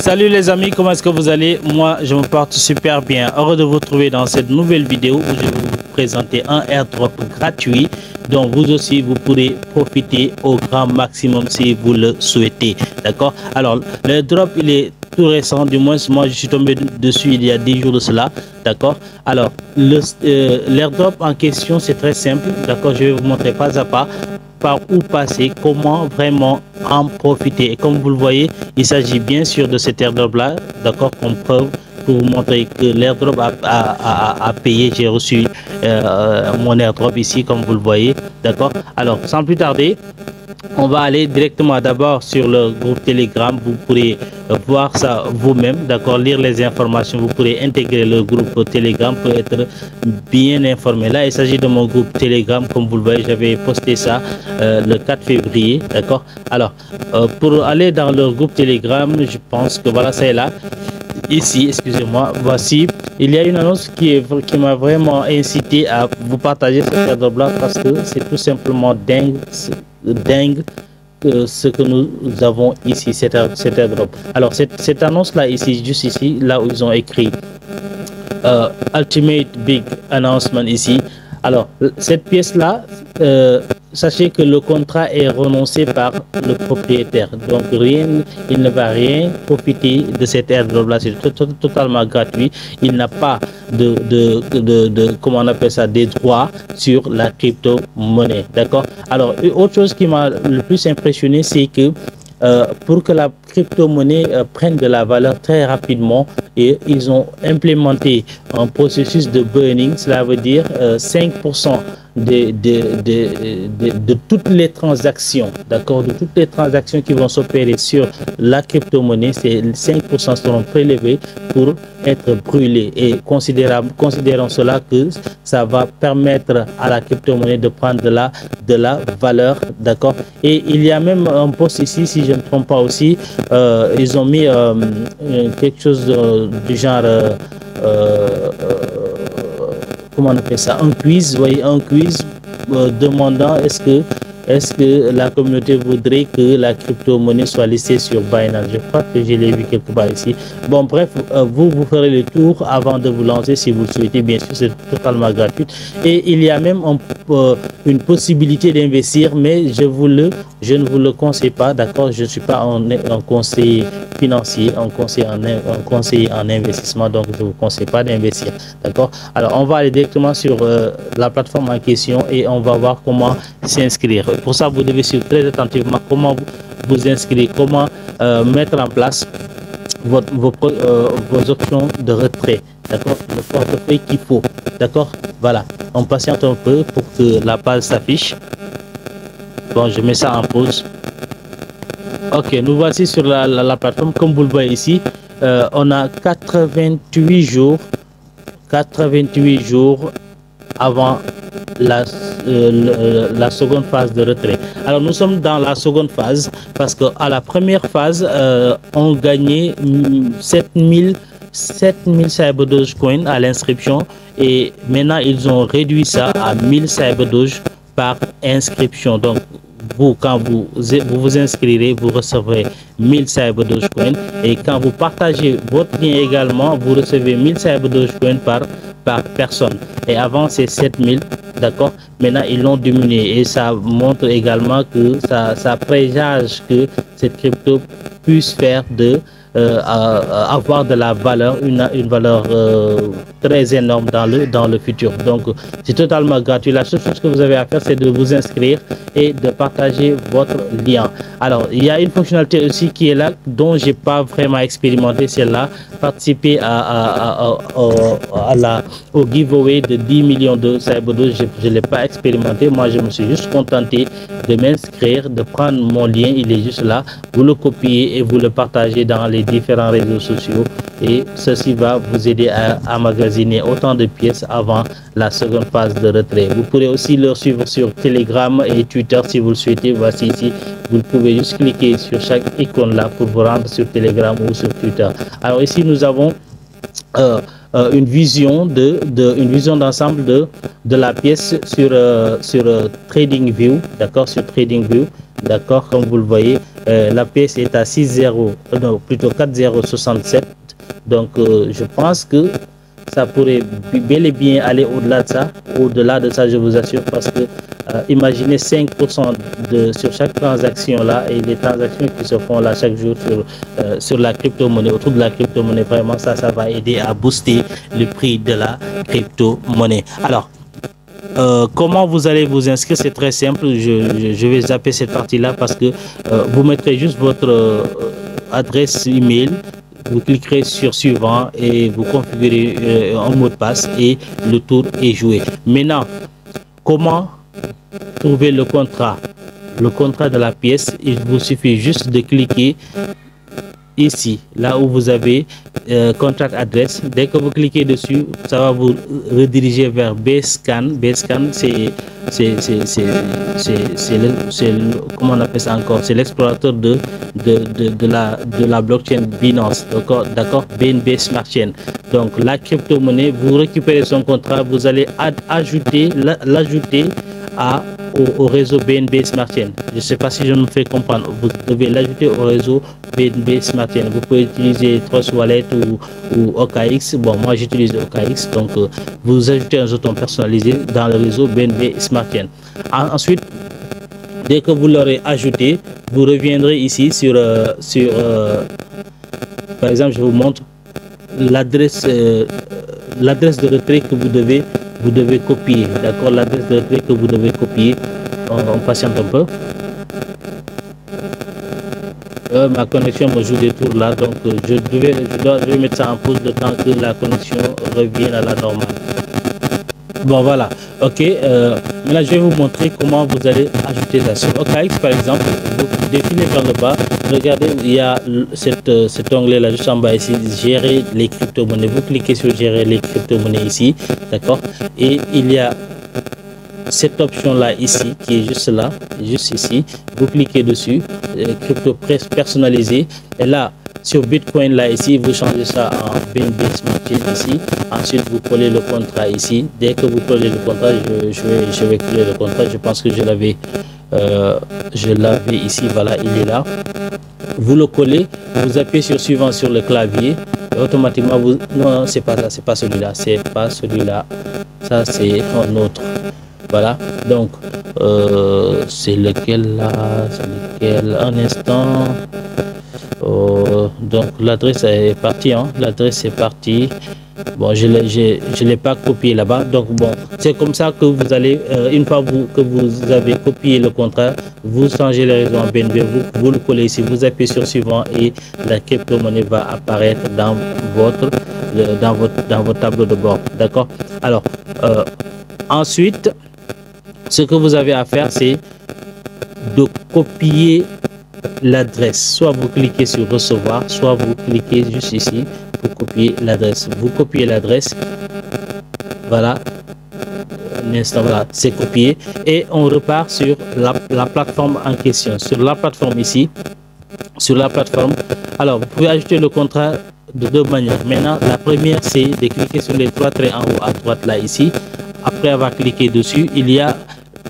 Salut les amis, comment est-ce que vous allez? Moi, je me porte super bien. Heureux de vous retrouver dans cette nouvelle vidéo où je vais vous présenter un airdrop gratuit dont vous aussi vous pourrez profiter au grand maximum si vous le souhaitez. D'accord? Alors, l'airdrop, il est tout récent, du moins moi je suis tombé dessus il y a 10 jours de cela. D'accord? Alors, l'airdrop en question, c'est très simple. D'accord? Je vais vous montrer pas à pas par où passer, comment vraiment en profiter. Et comme vous le voyez, il s'agit bien sûr de cet airdrop là, d'accord, comme preuve pour vous montrer que l'airdrop a payé. J'ai reçu mon airdrop ici, comme vous le voyez. D'accord? Alors, sans plus tarder, on va aller directement d'abord sur le groupe Telegram. Vous pourrez voir ça vous-même, d'accord, lire les informations. Vous pourrez intégrer le groupe Telegram pour être bien informé. Là, il s'agit de mon groupe Telegram, comme vous le voyez, j'avais posté ça le 4 février, d'accord. Alors, pour aller dans le groupe Telegram, je pense que voilà, c'est là. Ici, excusez-moi, voici, il y a une annonce qui m'a vraiment incité à vous partager cet airdrop là parce que c'est tout simplement dingue ce que nous avons ici, cet airdrop. Alors cette annonce là ici, juste ici, là où ils ont écrit Ultimate Big Announcement ici. Alors cette pièce là, sachez que le contrat est renoncé par le propriétaire, donc il ne va rien profiter de cet airdrop là. C'est totalement gratuit. Il n'a pas comment on appelle ça, des droits sur la crypto-monnaie. D'accord? Alors, autre chose qui m'a le plus impressionné, c'est que pour que la crypto-monnaie prenne de la valeur très rapidement, et ils ont implémenté un processus de burning. Cela veut dire 5% de toutes les transactions, d'accord, de toutes les transactions qui vont s'opérer sur la crypto-monnaie, c'est 5% seront prélevés pour être brûlés. Et considérons cela que ça va permettre à la crypto-monnaie de prendre de la valeur, d'accord. Et il y a même un post ici, si je ne me trompe pas aussi, ils ont mis quelque chose du genre comment on appelle ça, un quiz, vous voyez, un quiz demandant est-ce que la communauté voudrait que la crypto-monnaie soit listée sur Binance. Je crois que je l'ai vu quelque part ici. Bon, bref, vous ferez le tour avant de vous lancer si vous le souhaitez. Bien sûr, c'est totalement gratuit. Et il y a même une possibilité d'investir, mais je ne vous le conseille pas, d'accord? Je ne suis pas un conseiller financier, un conseiller en investissement, donc je ne vous conseille pas d'investir, d'accord? Alors, on va aller directement sur la plateforme en question et on va voir comment s'inscrire. Pour ça, vous devez suivre très attentivement comment vous inscrire, comment mettre en place vos options de retrait, d'accord, le portefeuille qu'il faut, d'accord. Voilà, on patiente un peu pour que la page s'affiche. Bon, je mets ça en pause. Ok, nous voici sur la plateforme. Comme vous le voyez ici, on a 88 jours avant la seconde phase de retrait. Alors nous sommes dans la seconde phase parce que à la première phase on gagnait 7000 CyberDogecoin à l'inscription, et maintenant ils ont réduit ça à 1000 CyberDoge par inscription. Donc quand vous vous inscrirez, vous recevrez 1000 CyberDogecoin, et quand vous partagez votre lien également, vous recevez 1000 CyberDogecoin par personne. Et avant c'est 7000, d'accord. Maintenant ils l'ont diminué, et ça montre également que ça présage que cette crypto puisse faire avoir de la valeur, une valeur très énorme dans le futur. Donc c'est totalement gratuit. La seule chose que vous avez à faire, c'est de vous inscrire et de partager votre lien. Alors il y a une fonctionnalité aussi qui est là, dont j'ai pas vraiment expérimenté, c'est là, participer au giveaway de 10 millions de CyberDoge. Je l'ai pas expérimenté. Moi je me suis juste contenté de m'inscrire, de prendre mon lien, il est juste là, vous le copiez et vous le partagez dans les différents réseaux sociaux, et ceci va vous aider à emmagasiner autant de pièces avant la seconde phase de retrait. Vous pourrez aussi le suivre sur Telegram et Twitter si vous le souhaitez. Voici ici, vous pouvez juste cliquer sur chaque icône là pour vous rendre sur Telegram ou sur Twitter. Alors ici nous avons une vision d'ensemble de la pièce sur TradingView, d'accord, sur TradingView, d'accord, comme vous le voyez. la pièce est à 6,0, non, plutôt 4,067. Donc, je pense que ça pourrait bel et bien aller au-delà de ça. Au-delà de ça, je vous assure, parce que imaginez 5% sur chaque transaction là, et les transactions qui se font là chaque jour sur la crypto-monnaie, autour de la crypto-monnaie, vraiment ça va aider à booster le prix de la crypto-monnaie. Alors, comment vous allez vous inscrire? C'est très simple. Je vais zapper cette partie là parce que vous mettrez juste votre adresse email. Vous cliquerez sur suivant et vous configurez un mot de passe et le tour est joué. Maintenant, comment trouver le contrat de la pièce? Il vous suffit juste de cliquer ici, là où vous avez contract address. Dès que vous cliquez dessus, ça va vous rediriger vers Bscan. Bscan, comment on appelle ça encore? C'est l'explorateur de la blockchain Binance, d'accord, BNB Smart Chain. Donc la crypto-monnaie, vous récupérez son contrat, vous allez l'ajouter au réseau BNB Smart Chain. Je ne sais pas si je me fais comprendre. Vous devez l'ajouter au réseau BNB Smart Chain. Vous pouvez utiliser Trust Wallet ou OKX. Bon, moi j'utilise OKX. Donc, vous ajoutez un jeton personnalisé dans le réseau BNB Smart Chain. Ensuite, dès que vous l'aurez ajouté, vous reviendrez ici sur par exemple, je vous montre l'adresse de retrait que vous devez copier, d'accord, l'adresse de retrait que vous devez copier. On patiente un peu. Ma connexion me joue des tours là, donc je vais mettre ça en pause de temps que la connexion revienne à la normale. Bon, voilà, ok. Maintenant je vais vous montrer comment vous allez ajouter ça sur OKX. Par exemple, vous définissez vers le bas, regardez, il y a cet onglet là juste en bas ici, gérer les crypto-monnaies. Vous cliquez sur gérer les crypto-monnaies ici, d'accord, et il y a cette option là ici qui est juste là, juste ici. Vous cliquez dessus, crypto personnalisé, et là sur Bitcoin là ici, vous changez ça en BNB Smart Chain ici. Ensuite vous collez le contrat ici. Dès que vous collez le contrat, je vais coller le contrat. Je pense que je l'avais ici. Voilà, il est là. Vous le collez, vous appuyez sur suivant sur le clavier et automatiquement vous, non, c'est pas ça, c'est pas celui-là, c'est pas celui-là, ça c'est un autre. Voilà, donc c'est lequel là, c'est lequel, un instant. Donc l'adresse est partie, hein? L'adresse est partie. Bon, je l'ai pas copié là-bas. Donc bon, c'est comme ça que vous allez, une fois que vous avez copié le contrat, vous changez les raisons en BNB, vous le collez ici, vous appuyez sur suivant et la crypto-monnaie va apparaître dans votre tableau de bord, d'accord. Alors ensuite, ce que vous avez à faire, c'est de copier l'adresse. Soit vous cliquez sur recevoir, soit vous cliquez juste ici pour copier l'adresse. Vous copiez l'adresse, voilà, un instant, voilà, c'est copié et on repart sur la plateforme en question. Sur la plateforme ici, sur la plateforme, alors vous pouvez ajouter le contrat de deux manières. Maintenant, la première, c'est de cliquer sur les trois traits en haut à droite là ici. Après avoir cliqué dessus, il y a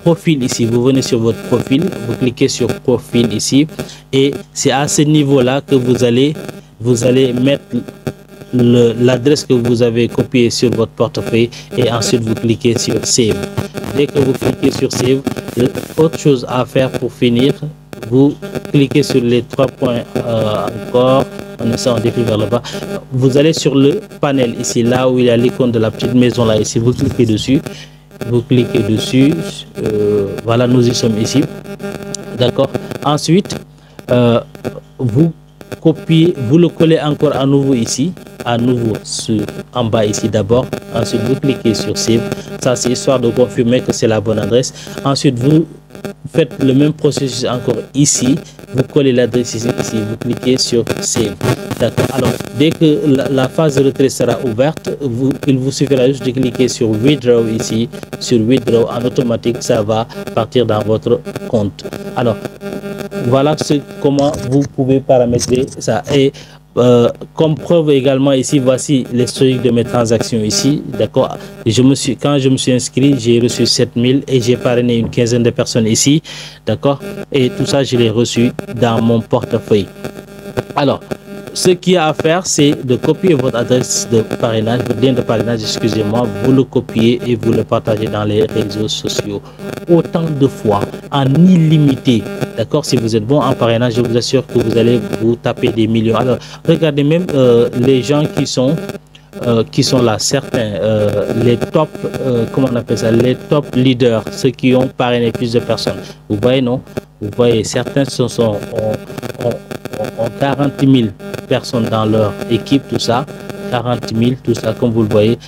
profil ici. Vous venez sur votre profil, vous cliquez sur profil ici et c'est à ce niveau là que vous allez mettre l'adresse que vous avez copiée sur votre portefeuille et ensuite vous cliquez sur save. Dès que vous cliquez sur save, autre chose à faire pour finir, vous cliquez sur les trois points encore, on essaie en défile vers le bas, vous allez sur le panel ici, là où il y a l'icône de la petite maison là ici, vous cliquez dessus, voilà, nous y sommes ici, d'accord. Ensuite vous copiez, vous le collez encore à nouveau ici, en bas ici d'abord. Ensuite vous cliquez sur save, ça c'est histoire de confirmer que c'est la bonne adresse. Ensuite vous faites le même processus encore ici, vous collez l'adresse ici, vous cliquez sur save, d'accord. Alors dès que la phase de retrait sera ouverte, il vous suffira juste de cliquer sur withdraw ici, sur withdraw, en automatique ça va partir dans votre compte. Alors voilà comment vous pouvez paramétrer ça. Et Comme preuve également ici, voici l'historique de mes transactions ici, d'accord. Quand je me suis inscrit, j'ai reçu 7000 et j'ai parrainé une quinzaine de personnes ici, d'accord. Et tout ça, je l'ai reçu dans mon portefeuille. Alors, ce qu'il y a à faire, c'est de copier votre adresse de parrainage, votre lien de parrainage, excusez-moi, vous le copiez et vous le partagez dans les réseaux sociaux autant de fois, en illimité. D'accord? Si vous êtes bon en parrainage, je vous assure que vous allez vous taper des millions. Alors, regardez même les gens qui sont là, certains, les top, comment on appelle ça, les top leaders, ceux qui ont parrainé plus de personnes. Vous voyez, non? Vous voyez, certains ont 40 000 personnes dans leur équipe, tout ça, 40 000, tout ça, comme vous le voyez.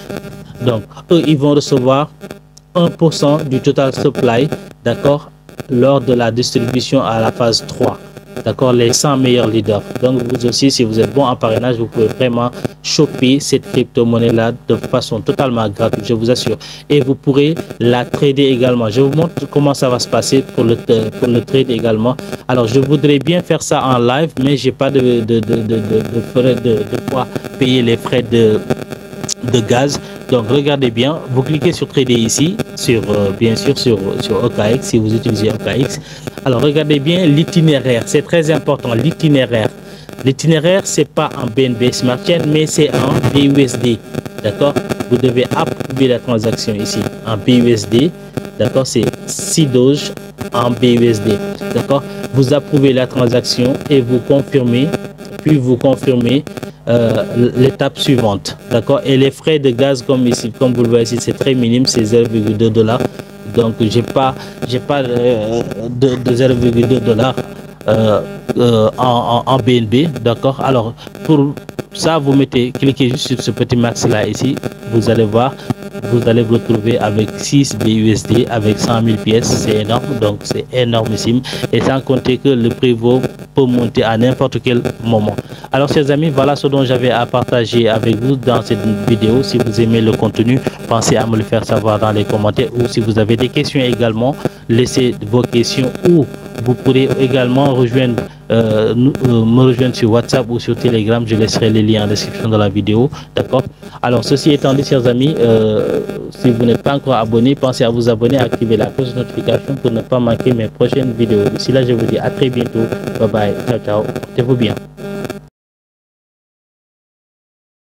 Donc, eux, ils vont recevoir 1% du total supply, d'accord, lors de la distribution à la phase 3. D'accord, les 100 meilleurs leaders. Donc, vous aussi, si vous êtes bon en parrainage, vous pouvez vraiment choper cette crypto-monnaie-là de façon totalement gratuite, je vous assure. Et vous pourrez la trader également. Je vous montre comment ça va se passer pour le trade également. Alors, je voudrais bien faire ça en live, mais j'ai pas de frais de quoi payer les frais de gaz. Donc regardez bien, vous cliquez sur trader ici, bien sûr sur OKX si vous utilisez OKX. Alors regardez bien l'itinéraire, c'est très important, l'itinéraire. L'itinéraire, c'est pas en BNB Smart Chain, mais c'est en BUSD. D'accord? Vous devez approuver la transaction ici en BUSD. D'accord? C'est 6 Doge en BUSD. D'accord? Vous approuvez la transaction et vous confirmez, puis vous confirmez l'étape suivante, d'accord. Et les frais de gaz, comme ici, comme vous le voyez ici, c'est très minime, c'est 0,2 $. Donc j'ai pas de 0,2 $ en BNB, d'accord. Alors pour ça, vous cliquez juste sur ce petit max là ici, vous allez voir, vous allez vous retrouver avec 6 BUSD avec 100 000 pièces. C'est énorme, donc c'est énormissime, et sans compter que le prix peut monter à n'importe quel moment. Alors chers amis, voilà ce dont j'avais à partager avec vous dans cette vidéo. Si vous aimez le contenu, pensez à me le faire savoir dans les commentaires, ou si vous avez des questions également, laissez vos questions, ou vous pourrez également rejoindre me rejoindre sur WhatsApp ou sur Telegram. Je laisserai les liens en description de la vidéo, d'accord. Alors ceci étant dit, chers amis, si vous n'êtes pas encore abonné, pensez à vous abonner, à activer la cloche de notification pour ne pas manquer mes prochaines vidéos. D'ici là, je vous dis à très bientôt. Bye bye, ciao ciao, portez-vous bien.